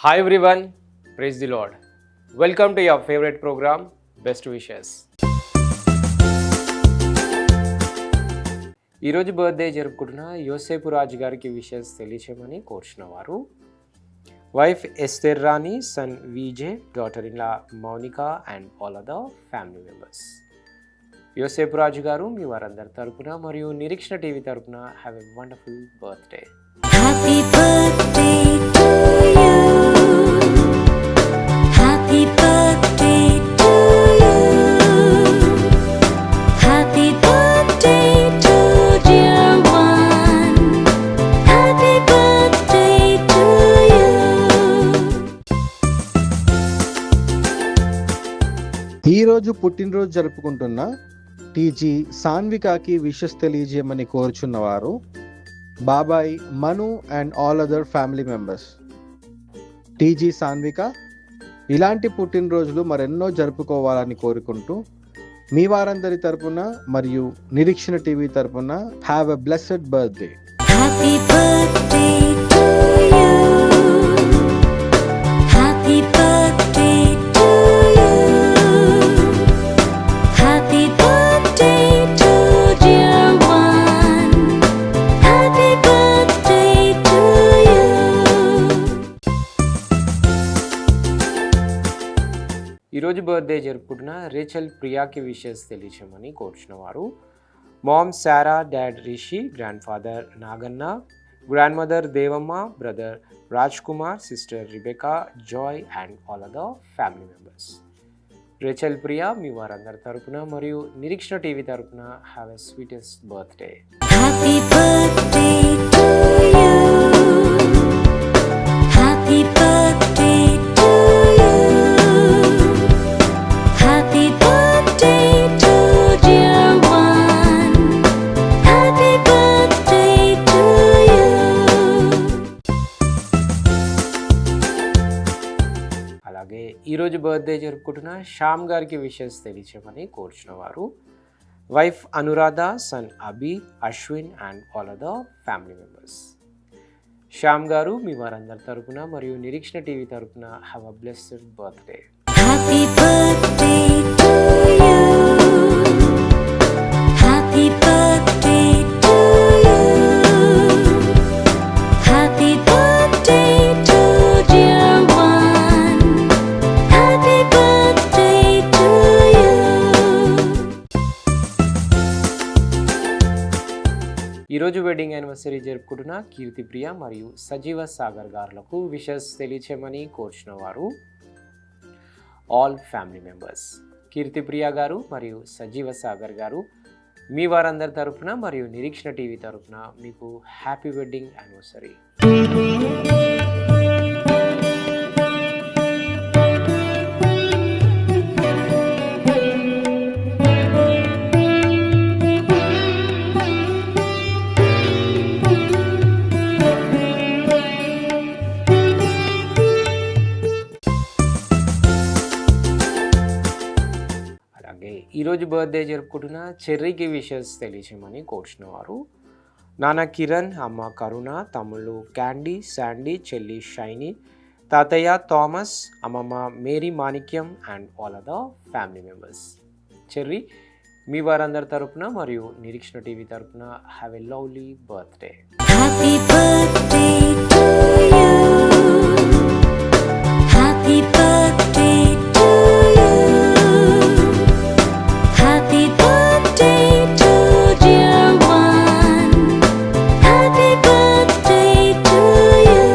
Hi everyone, praise the Lord. Welcome to your favorite program, Best Wishes. ఈరోజు birthday జరుపుకుంటున్న యోసేపు రాజు గారికి wishes తెలియచేయమని కోరుచున్న వారు wife Esther Rani, son Vijay, daughter in law Mounika and all other family members. Yosepu Raju గారు మీ వారందరి తరపున మరియు నిరీక్షణ టీవీ తరపున have a wonderful birthday. Happy birthday to you. Happy birthday to you. Happy birthday to dear one. Happy birthday to you. ఈరోజు పుట్టినరోజు జరుపుకుంటున్న TG సాన్వికాకి wishes తెలియజేయమని కోరుచున్నవారు బాబాయ్, Manu and all other family members. TG Sanvika ఇలాంటి పుట్టినరోజులు మరెన్నో జరుపుకోవాలని కోరుకుంటూ మీ వారందరి తరపున మరియు నిరీక్షణ టీవీ తరపున have a blessed birthday. Happy birthday to you. Happy birthday to you. Happy birthday to dear one. Happy birthday to you. ఈరోజు బర్త్డే జరుపుకుంటున్న రేచల్ ప్రియాకి విషెస్ తెలియచేయమని కోరుచున్న వారు mom Sarah, dad Rishi, grand father Naganna, grand mother Devamma, brother Raj Kumar, sister Rebecca, Joy and all other family members. Rachel Priya మీ వారందరి తరపున మరియు నిరీక్షణ టీవీ తరపున have a sweetest birthday. Happy birthday to you. Happy birthday to you. Happy birthday to dear one. Happy birthday to you. అలాగే ఈరోజు birthday జరుపుకుంటున్న శ్యామ్ గారికి wishes తెలియచేయమని కోరుచున్న వారు wife Anuradha, son Abhi, Ashwin and all other family members. Shyam garu మీ వారందరి తరపున మరియు నిరీక్షణ టీవీ తరపున have a blessed birthday. Happy birthday to you. Happy birthday to you. Happy birthday to dear one. Happy birthday to you. ఈరోజు వెడ్డింగ్ యానివర్సరీ జరుపుకుంటున్న కీర్తి ప్రియ మరియు సజీవ Sagar గారులకు wishes తెలియచేయమని కోరుచున్న వారు ఆల్ ఫ్యామిలీ మెంబర్స్. కీర్తి ప్రియ గారు మరియు సజీవ సాగర్ గారు మీ వారందరి తరపున మరియు నిరీక్షణ టీవీ తరపున మీకు హ్యాపీ వెడ్డింగ్ యానివర్సరీ. అలాగే ఈరోజు బర్త్డే జరుపుకుంటున్న చెర్రీకి విషెస్ తెలియచేయమని కోరుచున్న వారు నాన్న కిరణ్, అమ్మ కరుణ, తమ్ముళ్ళు క్యాండీ, శాండీ, చెల్లి షైనీ, తాతయ్య థామస్, అమ్మమ్మ Mary Manikyam and all other family members. Cherry మీ వారందరి తరపున మరియు నిరీక్షణ టీవీ తరపున have a lovely birthday. Happy birthday to you. Happy birthday to you. Happy birthday to dear one. Happy birthday to you.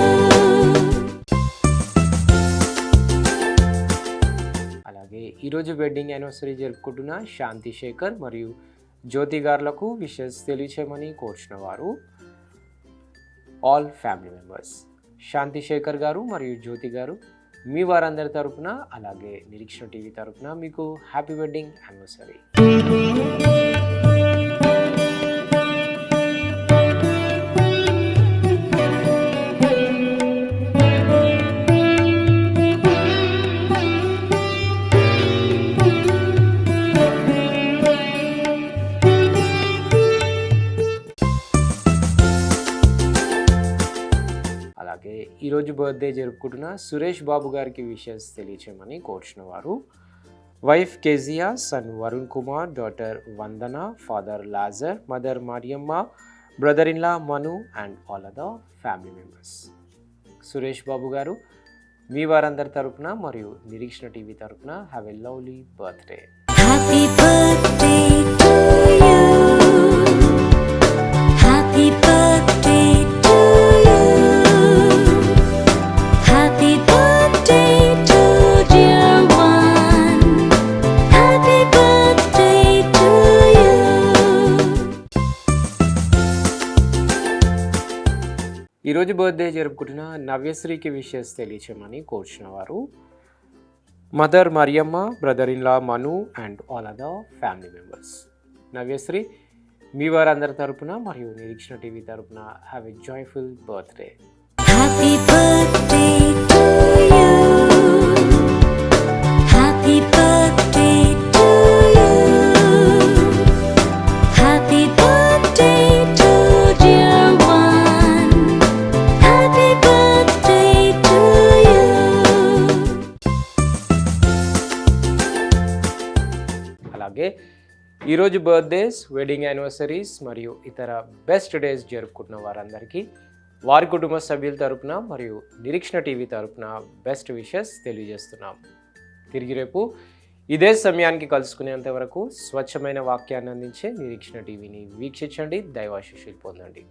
అలాగే ఈరోజు wedding anniversary జరుపుకుంటున్న శాంతి శేఖర్ మరియు జ్యోతి గారులకు wishes తెలియచేయమని కోరుచున్న వారు ఆల్ ఫ్యామిలీ మెంబర్స్. శాంతి శేఖర్ గారు మరియు జ్యోతి గారు మీ వారందరి తరపున అలాగే నిరీక్షణ టీవీ తరపున మీకు హ్యాపీ వెడ్డింగ్ యానివర్సరీ. ఈరోజు బర్త్డే జరుపుకుంటున్న సురేష్ బాబు గారికి విషెస్ తెలియచేయమని కోరుచున్న వారు wife Keziah, son Varun Kumar, daughter Vandana, father Lazar, mother Mariyamma, brother in law Manu and all other family members. Suresh Babu garu మీ వారందరి తరపున మరియు నిరీక్షణ టీవీ తరపున have a lovely birthday. Happy birthday to you. Happy birthday to you. Happy birthday to dear one. Happy birthday to you. ఈరోజు birthday జరుపుకుంటున్న నవ్యశ్రీకి wishes తెలియచేయమని కోరుచున్న వారు mother Mariyamma, brother in law Manu and all other family members. Navyasri మీ వారందరి తరపున మరియు నిరీక్షణ టీవీ తరపున have a joyful birthday. Happy birthday to you. Happy birthday to you. Happy birthday to dear one. Happy birthday to you. అలాగే ఈరోజు birthdays, wedding anniversaries మరియు ఇతర best days జరుపుకుంటున్న వారందరికీ వారి కుటుంబ సభ్యుల తరపున మరియు నిరీక్షణ టీవీ తరపున బెస్ట్ విషెస్ తెలియజేస్తున్నాం. తిరిగి రేపు ఇదే సమయానికి కలుసుకునేంత వరకు స్వచ్ఛమైన వాక్యాన్ని అందించే నిరీక్షణ టీవీని వీక్షించండి, దైవాశీస్సులు పొందండి.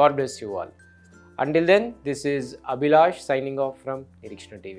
God bless you all. Until then, this is Abhilash signing off from Nirikshana TV.